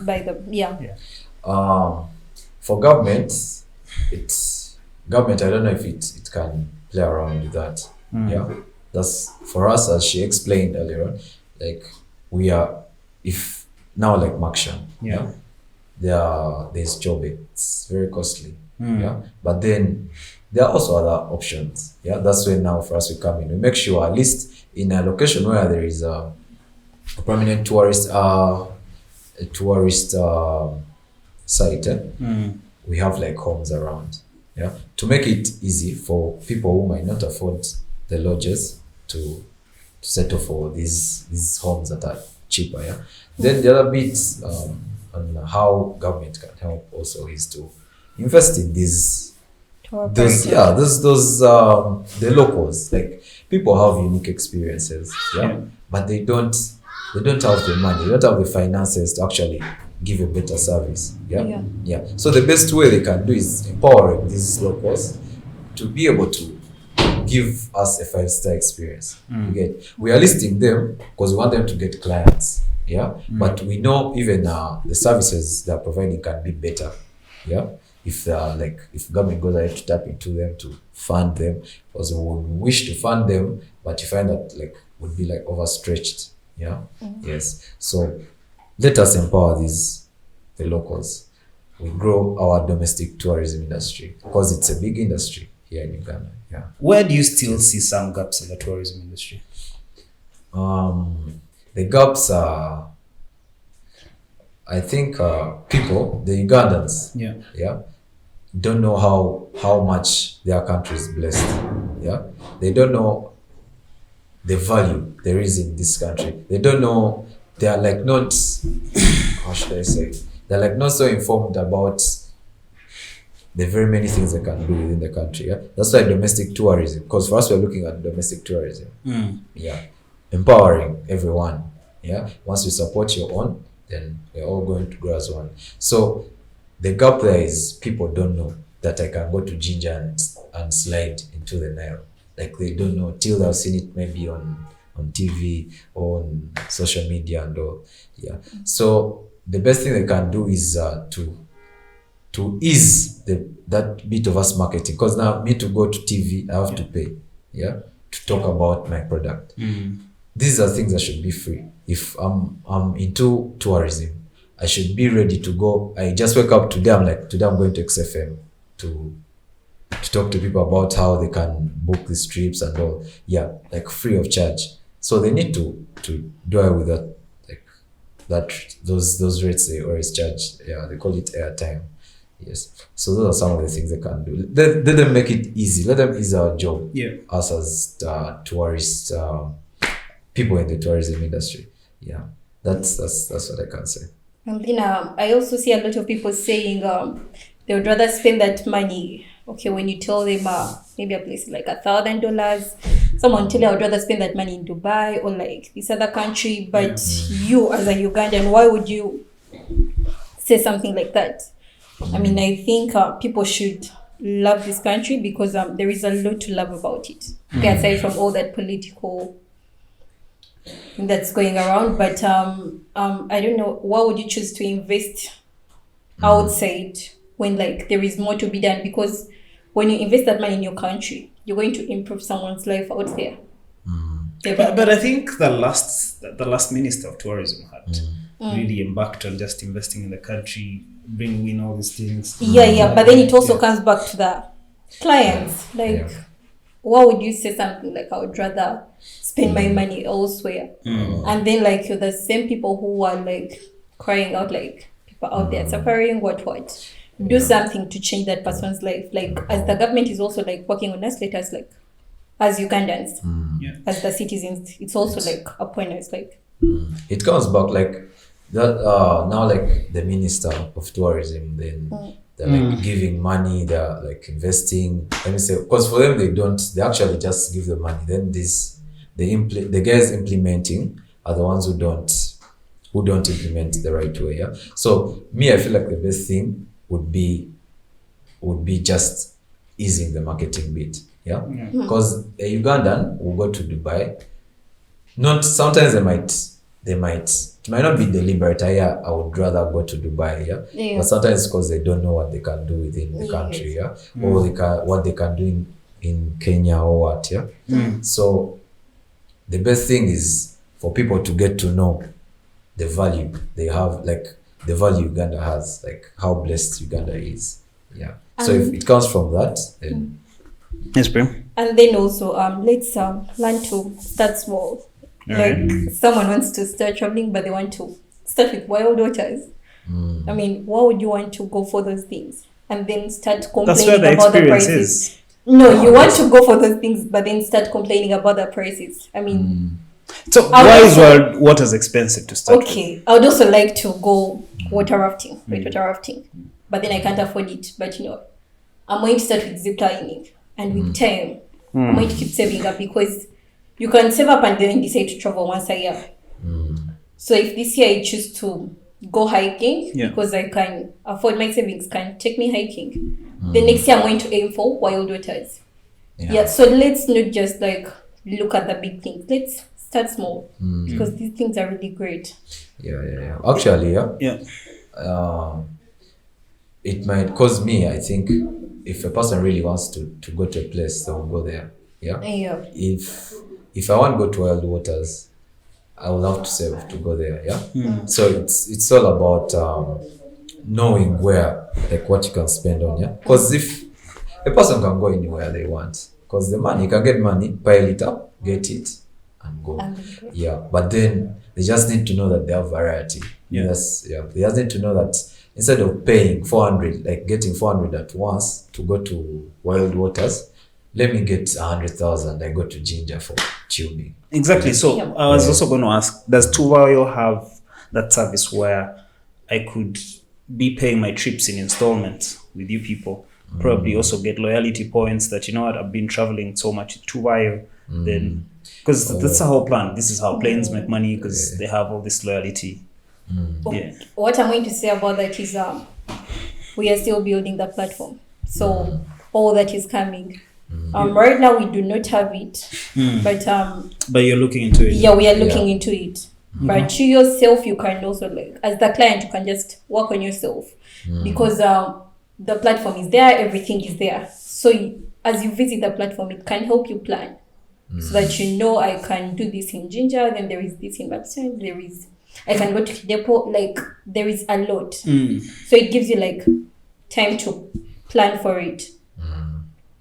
B: For government, government. I don't know if it can play around with that. That's for us, as she explained earlier on. Like we are, if now like Maction, there's job. It's very costly. But then there are also other options. That's when now for us we come in. We make sure at least in a location where there is a prominent tourist site. We have like homes around. To make it easy for people who might not afford the lodges to settle for these homes that are cheaper. Then the other bits on how government can help also is to invest in the locals. Like people have unique experiences, but they don't have the money, they don't have the finances to actually give a better service. So the best way they can do is empowering these locals to be able to give us a 5-star experience. We are listing them because we want them to get clients. But we know even the services they are providing can be better. If government goes ahead to tap into them to fund them, because we would wish to fund them, but you find that like would be like overstretched. Yes. So let us empower the locals. We grow our domestic tourism industry because it's a big industry here in Uganda.
A: Where do you still see some gaps in the tourism industry?
B: The gaps are, I think, people, the Ugandans, don't know how much their country is blessed. They don't know the value there is in this country. They don't know, they are like not, how should I say? They're like not so informed about there are very many things they can do within the country. Yeah, that's why domestic tourism. Because for us, we're looking at domestic tourism. Yeah, empowering everyone. Yeah, once you support your own, then we're all going to grow as one. So the gap there is people don't know that I can go to Ginger and slide into the Nile. Like they don't know till they've seen it maybe on TV or on social media and all. Yeah. So the best thing they can do is to ease that bit of us marketing. Because now me to go to TV, I have to pay. Yeah. To talk about my product. These are things that should be free. If I'm into tourism, I should be ready to go. I just wake up today, I'm like, today I'm going to XFM to talk to people about how they can book these trips and all. Yeah, like free of charge. So they need to do away with that, like those rates they always charge. Yeah, they call it airtime. Yes. So those are some of the things they can do. Let them make it easy. Let them ease our job.
A: Yeah.
B: Us as tourists, people in the tourism industry. Yeah. That's what I can say.
C: And then I also see a lot of people saying they would rather spend that money. Okay, when you tell them maybe a place like $1,000, someone tell you I would rather spend that money in Dubai or like this other country. But you as a Ugandan, why would you say something like that? I mean, I think people should love this country because there is a lot to love about it. Okay, aside from all that political thing that's going around, but I don't know, why would you choose to invest outside when like there is more to be done? Because when you invest that money in your country, you're going to improve someone's life out there.
A: But I think the last minister of tourism had really embarked on just investing in the country, bringing in all these things.
C: But then it also comes back to the clients. Like, why would you say something like, I would rather spend my money elsewhere? And then like you're the same people who are like crying out like people out there suffering, what? Do something to change that person's life. Like as the government is also like working on us, let us like as Ugandans, as the citizens, it's also like upon us. Like
B: it comes back like that. Now like the minister of tourism, then they're like giving money, they're like investing. Let me say, because for them they actually just give the money. Then the guys implementing are the ones who don't implement the right way. Yeah. So me, I feel like the best thing would be just easing the marketing bit. Yeah. Because a Ugandan will go to Dubai. Sometimes they might it might not be deliberate. I would rather go to Dubai. Yeah. But sometimes because they don't know what they can do within the country. Yeah. Or what they can do in Kenya or what. Yeah. So the best thing is for people to get to know the value they have, like the value Uganda has, like how blessed Uganda is. Yeah. So if it comes from that, then
A: yes, Prim.
C: And then also let's learn to start small. Like someone wants to start traveling, but they want to start with wild waters. I mean, why would you want to go for those things and then start complaining about the prices? No, you want to go for those things, but then start complaining about the prices. I mean,
A: so why is wild waters expensive to start?
C: Okay, I would also like to go water rafting, but then I can't afford it. But I'm going to start with zip lining, and with time, I'm going to keep saving up because you can save up and then decide to travel once a year. So if this year I choose to go hiking because I can afford, my savings can take me hiking, the next year I'm going to aim for wild waters. So let's not just like look at the big things. Let's start small because these things are really great.
B: Actually, it might cause me, I think, if a person really wants to go to a place, they will go there. If I want to go to wild waters, I will have to save to go there. So it's all about knowing where, like what you can spend on. Because if a person can go anywhere they want, because the money, you can get money, pile it up, get it, and go. But then they just need to know that they have variety. They just need to know that instead of paying 400, like getting 400 at once to go to wild waters, let me get 100,000. I go to Ginger for tubing.
A: Exactly. So I was also going to ask, does Tuvayo have that service where I could be paying my trips in installments with you people, probably also get loyalty points that, you know what, I've been traveling so much to Tuvayo, then, because that's the whole plan. This is how planes make money, because they have all this loyalty.
C: What I'm going to say about that is we are still building the platform. So all that is coming. Right now we do not have it, but
A: you're looking into it.
C: Yeah, we are looking into it. But you yourself, you can also, like, as the client, you can just work on yourself because the platform is there, everything is there. So as you visit the platform, it can help you plan so that you know, I can do this in Ginger, then there is this in Babson, I can go to depot, like there is a lot. So it gives you like time to plan for it.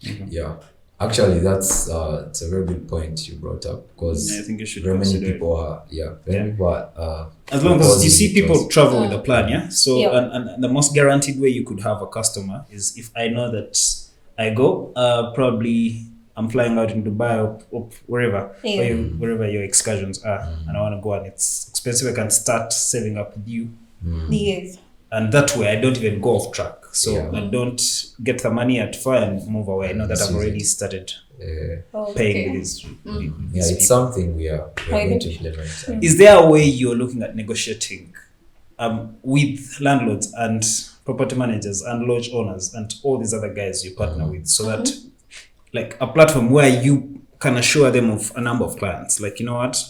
B: Yeah, actually, that's it's a very good point you brought up, because
A: I think you should
B: very many
A: consider
B: people are people are
A: as long as you see people travel with a plan, So
C: Yeah.
A: and the most guaranteed way you could have a customer is if I know that I go probably I'm flying out in Dubai or wherever wherever your excursions are, and I want to go and it's expensive. I can start saving up with you.
C: Yes.
A: And that way, I don't even go off track. So
B: Yeah.
A: I don't get the money at fire and move away. I know that I've already started paying with these.
B: it's something we are going to implement.
A: Is there a way you're looking at negotiating with landlords and property managers and lodge owners and all these other guys you partner with, so that like a platform where you can assure them of a number of clients, like, you know what,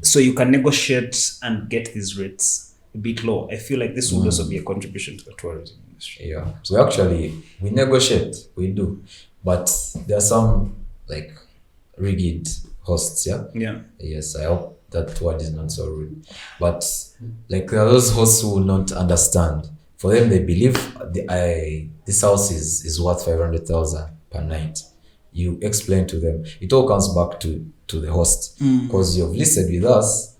A: so you can negotiate and get these rates a bit low? I feel like this would also be a contribution to the tourism industry.
B: Yeah, so actually we negotiate, we do, but there are some like rigid hosts. Yes, I hope that word is not so rude, but like there are those hosts who will not understand. For them, they believe this house is worth 500,000 per night. You explain to them, it all comes back to the host, because you've listed with us.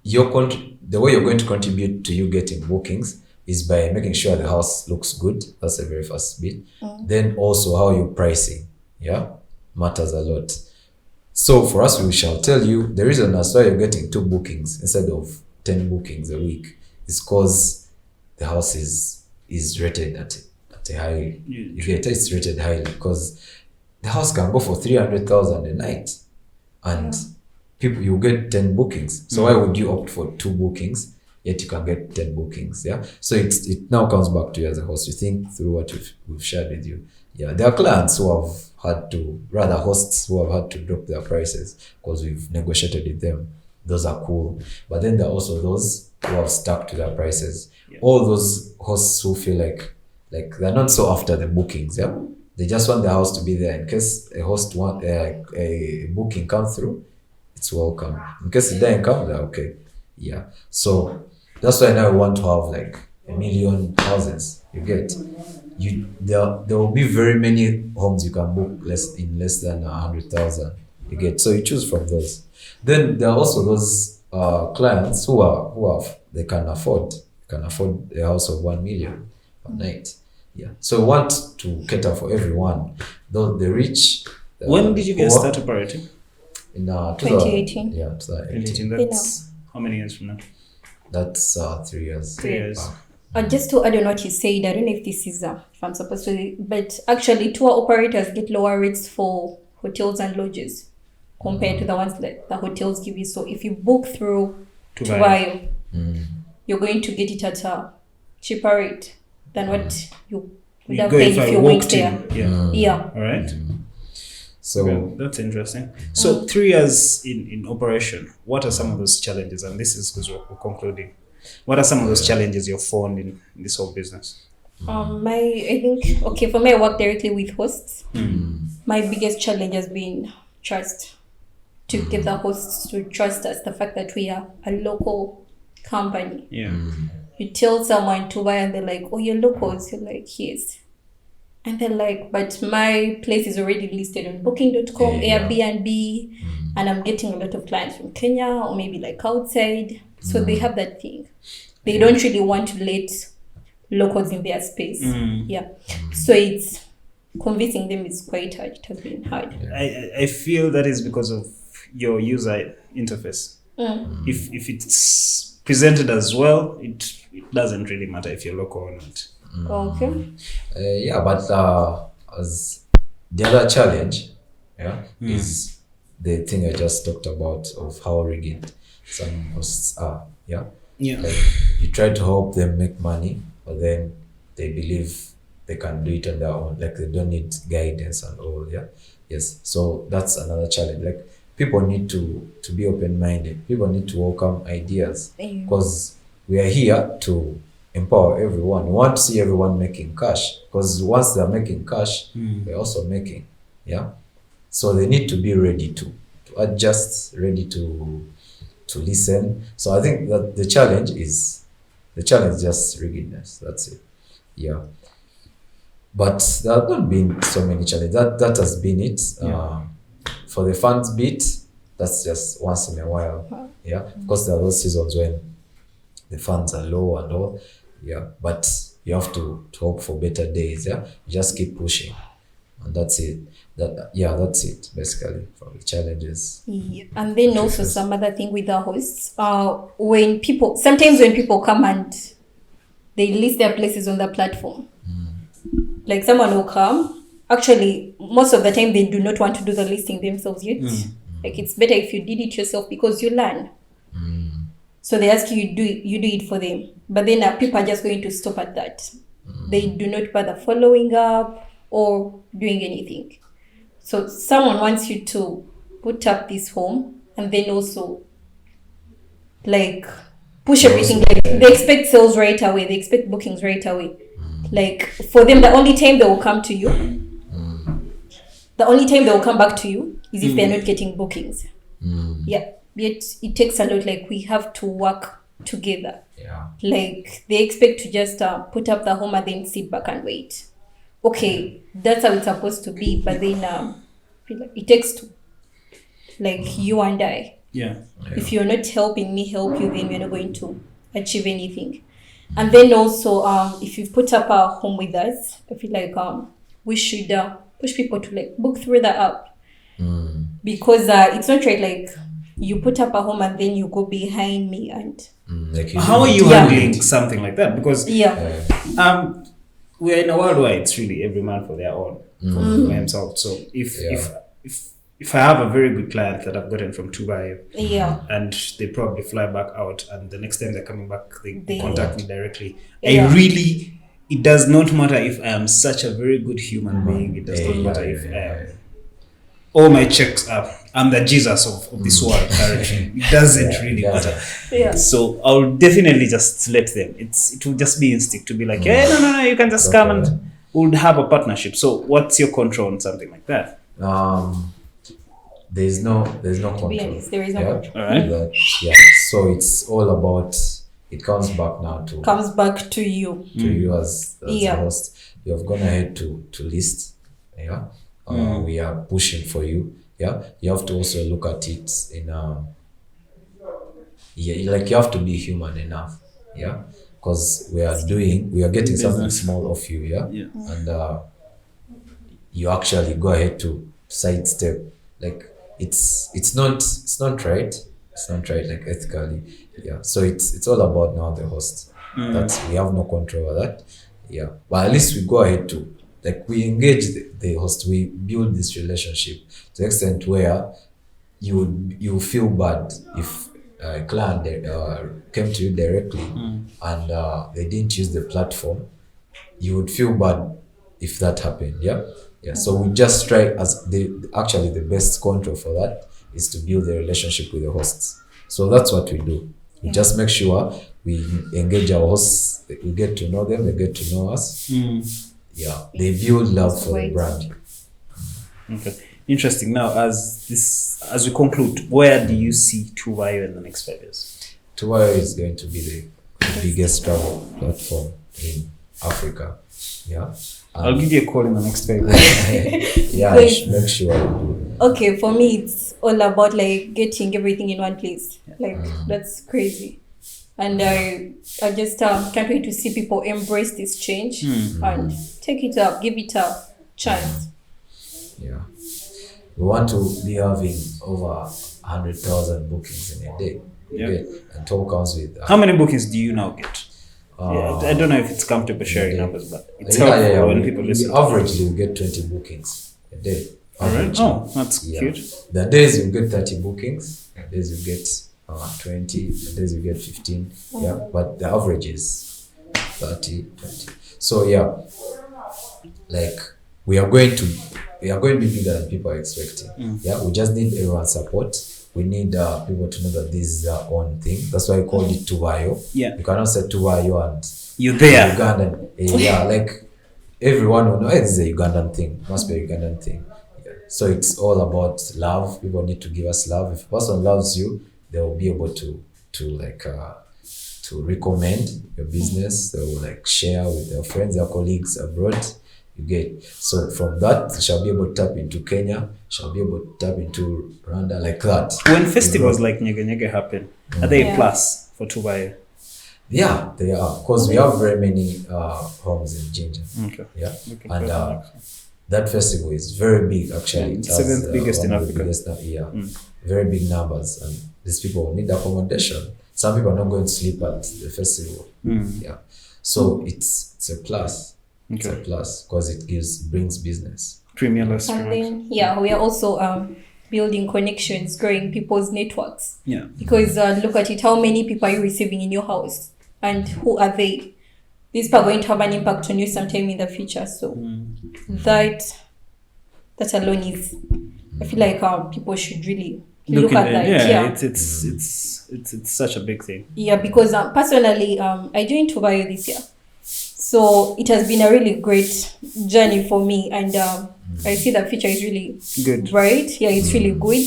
B: The way you're going to contribute to you getting bookings is by making sure the house looks good. That's the very first bit. Then also how you're pricing, matters a lot. So for us, we shall tell you the reason as why you're getting 2 bookings instead of 10 bookings a week is because the house is rated at a high. You get it's rated highly, because the house can go for 300,000 a night, and people, you get 10 bookings. So why would you opt for 2 bookings yet you can get 10 bookings? So it now comes back to you as a host. You think through what we've shared with you. There are clients who have had to, rather hosts who have had to drop their prices because we've negotiated with them. Those are cool. But then there are also those who have stuck to their prices. All those hosts who feel like they're not so after the bookings. They just want the house to be there in case a host want a booking come through. It's welcome. In case it doesn't come, they're okay. So that's why now we want to have like 1 million houses. You get, there will be very many homes you can book less than 100,000. You get, so you choose from those. Then there are also those clients who they can afford a house of 1 million per night. So we want to cater for everyone, though the rich.
A: When did you guys start operating?
B: In
C: 2018.
A: 2018. That's how many years from now?
B: That's 3 years.
A: 3 years.
C: Just to add on what you said, I don't know if this is if I'm supposed to, but actually tour operators get lower rates for hotels and lodges compared to the ones that the hotels give you. So if you book through Tuvayo, you're going to get it at a cheaper rate than what you would have paid if you went there.
A: All right.
B: So
A: that's interesting. So 3 years in operation, what are some of those challenges? And this is because we're concluding. What are some of those challenges you've found in this whole business?
C: I think, for me, I work directly with hosts. My biggest challenge has been trust. To get the hosts to trust us, the fact that we are a local company. You tell someone to buy and they're like, oh, you're locals. You're like, yes. And they're like, but my place is already listed on booking.com, Airbnb, and I'm getting a lot of clients from Kenya or maybe like outside. So they have that thing. They don't really want to let locals in their space. So it's convincing them is quite hard. It has been hard.
A: I feel that is because of your user interface. If it's presented as well, it doesn't really matter if you're local or not.
C: Okay.
B: But as the other challenge, is the thing I just talked about of how rigid some hosts are. Like you try to help them make money, but then they believe they can do it on their own. Like they don't need guidance and all. Yes. So that's another challenge. Like people need to be open-minded. People need to welcome ideas because we are here to empower everyone. We want to see everyone making cash because once they're making cash, we're also making. So they need to be ready to adjust, ready to listen. So I think that the challenge is just rigidness. That's it. But there have not been so many challenges. That has been it. For the funds bit, that's just once in a while. Of course, there are those seasons when the funds are low and all. But you have to hope for better days. You just keep pushing, and that's it. That's it basically for the challenges.
C: And then also some other thing with the hosts. When people come and they list their places on the platform, like someone will come. Actually, most of the time they do not want to do the listing themselves yet. Like it's better if you did it yourself because you learn. So they ask you do it for them. But then people are just going to stop at that. They do not bother following up or doing anything. So someone wants you to put up this home and then also like push everything. Like they expect sales right away. They expect bookings right away. Like for them, the only time they will come to you, the only time they will come back to you is if they're not getting bookings. Yet it takes a lot. Like we have to work together. Like they expect to just put up the home and then sit back and wait. Okay, that's how it's supposed to be. But then it takes two. Like you and I. If you're not helping me help you, then we're not going to achieve anything. And then also, if you put up a home with us, I feel like we should push people to like book through the app. Because it's not right. Like you put up a home and then you go behind me and.
A: How are you handling something like that? Because we're in a world where it's really every man for their own, for himself. So if I have a very good client that I've gotten from Tuvayo, and they probably fly back out, and the next time they're coming back, they contact me directly. It does not matter if I am such a very good human being. It does not matter if all my checks are. I'm the Jesus of this world currently. It doesn't really matter. So I'll definitely just let them. It will just be instinct to be like, no, you can just come and we'll have a partnership. So what's your control on something like that?
B: There's no control.
C: To be honest, there is no control.
A: All right.
B: So it's all about. It comes back to you. To you as the host. You have gone ahead to list. We are pushing for you. You have to also look at it in like you have to be human enough. Because we are getting something small off you. And you actually go ahead to sidestep. Like it's not right. It's not right, like ethically. So it's all about now the host. That we have no control over that. But at least we go ahead to like we engage the host. We build this relationship to the extent where you feel bad if a client came to you directly and they didn't use the platform. You would feel bad if that happened. So we just try the best control for that is to build a relationship with the hosts. So that's what we do. We just make sure we engage our hosts. We get to know them. They get to know us. They build love for the brand.
A: Okay, interesting. Now, as we conclude, where do you see Tuvayo in the next 5 years?
B: Tuvayo is going to be the biggest travel platform in Africa.
A: I'll give you a call in the next 5 years.
B: Make sure you do.
C: Okay, for me, it's all about like getting everything in one place. Like that's crazy. And I just can't wait to see people embrace this change and take it up, give it a chance.
B: We want to be having over 100,000 bookings in a day. And it all comes with
A: how many bookings do you now get? I don't know if it's comfortable sharing numbers, but it's
B: yeah,
A: helpful when people listen.
B: Averagely, you get 20 bookings a day.
A: Alright. Oh, that's cute.
B: The days you get 30 bookings, the days you get 20, the days you get 15. Yeah, but the average is 30, 20. So yeah, like we are going to be bigger than people are expecting. Yeah, we just need everyone's support. We need people to know that this is their own thing. That's why I called it Tuvayo.
A: Yeah.
B: You cannot say Tuvayo and
A: you're there.
B: Ugandan. Yeah, like everyone will know, hey, this is a Ugandan thing. Must be a Ugandan thing. Yeah. So it's all about love. People need to give us love. If a person loves you, they will be able to recommend your business. They will like share with their friends, their colleagues abroad. You get, so from that you shall be able to tap into Kenya, shall be able to tap into Rwanda, like that.
A: When festivals like Nyege Nyege happen, are they a plus for Tuvayo?
B: Yeah, they are, because we have very many homes in Ginger.
A: Okay.
B: Yeah, and that festival is very big actually.
A: Yeah, it's seventh biggest in Africa.
B: Very big numbers, and these people need accommodation. Some people are not going to sleep at the festival. Yeah, so it's a plus.
A: Okay.
B: It's a plus because it brings business.
A: Premier restaurant.
C: And then, we are also building connections, growing people's networks.
A: Yeah.
C: Because look at it, how many people are you receiving in your house? And who are they? These people are going to have an impact on you sometime in the future. So that alone is, I feel like people should really look at that.
A: Yeah, it's such a big thing.
C: Yeah, because personally, I joined Tuvayo this year. So it has been a really great journey for me, and I see the future is really
A: good.
C: Right? Yeah, it's really good.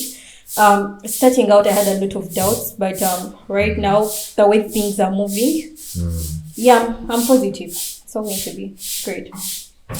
C: Starting out, I had a lot of doubts, but right now, the way things are moving, I'm positive. It's all going to be great.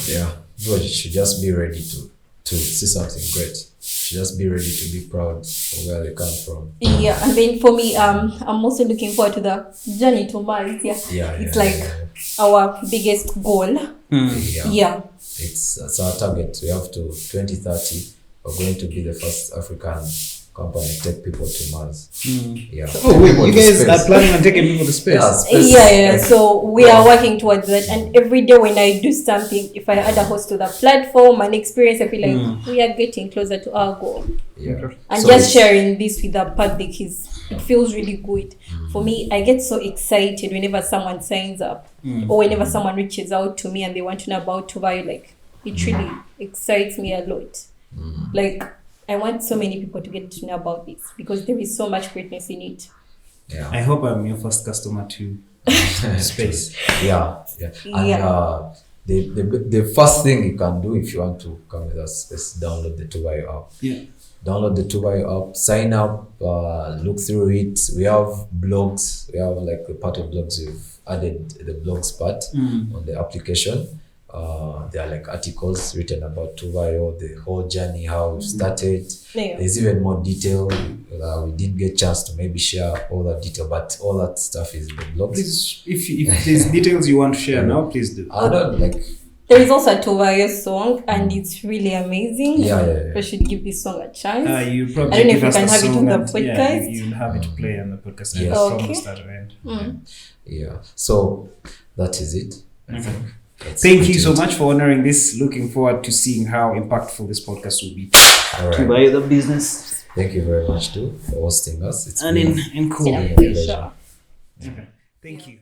B: Yeah, but you should just be ready to see something great. You should just be ready to be proud of where they come from.
C: Yeah, and then for me, I'm also looking forward to the journey to Mars. It's our biggest goal. Yeah.
B: It's our target. We have to 2030. We're going to be the first African company to take people to Mars. Yeah.
A: Oh wait, you guys are planning on taking people to space?
C: Yeah. So we are working towards that, and every day when I do something, if I add a host to the platform and experience, I feel like we are getting closer to our goal.
B: Yeah.
C: And so just sharing this with the public it feels really good. For me, I get so excited whenever someone signs up or whenever someone reaches out to me and they want to know about Tuvayo. Like, it really excites me a lot. Like, I want so many people to get to know about this because there is so much greatness in it.
B: Yeah.
A: I hope I'm your first customer to space.
B: Yeah. And the first thing you can do if you want to come with us is download the Tuvayo app.
A: Yeah.
B: Download the Tuvayo app, sign up, look through it. We have blogs. We have like a part of blogs. We've added the blogs part on the application. There are like articles written about Tuvayo, the whole journey, how it started. There's even more detail. We didn't get a chance to maybe share all that detail, but all that stuff is in the blogs.
A: Please, if there's details you want to share now, please do.
C: There is also a Tuvayo song, and it's really amazing.
B: Yeah.
C: I should give this song a chance.
A: You probably
C: I don't know if you can have it on the podcast.
A: You'll have it play on the podcast.
B: Yes.
A: From the start to end.
B: Yeah. So that is it. I think.
A: Thank you so much for honoring this. Looking forward to seeing how impactful this podcast will be.
B: All right.
A: Tuvayo the business.
B: Thank you very much too for hosting us. It's
A: and
B: been
A: cool.
C: Yeah, sure.
A: Okay. Thank you.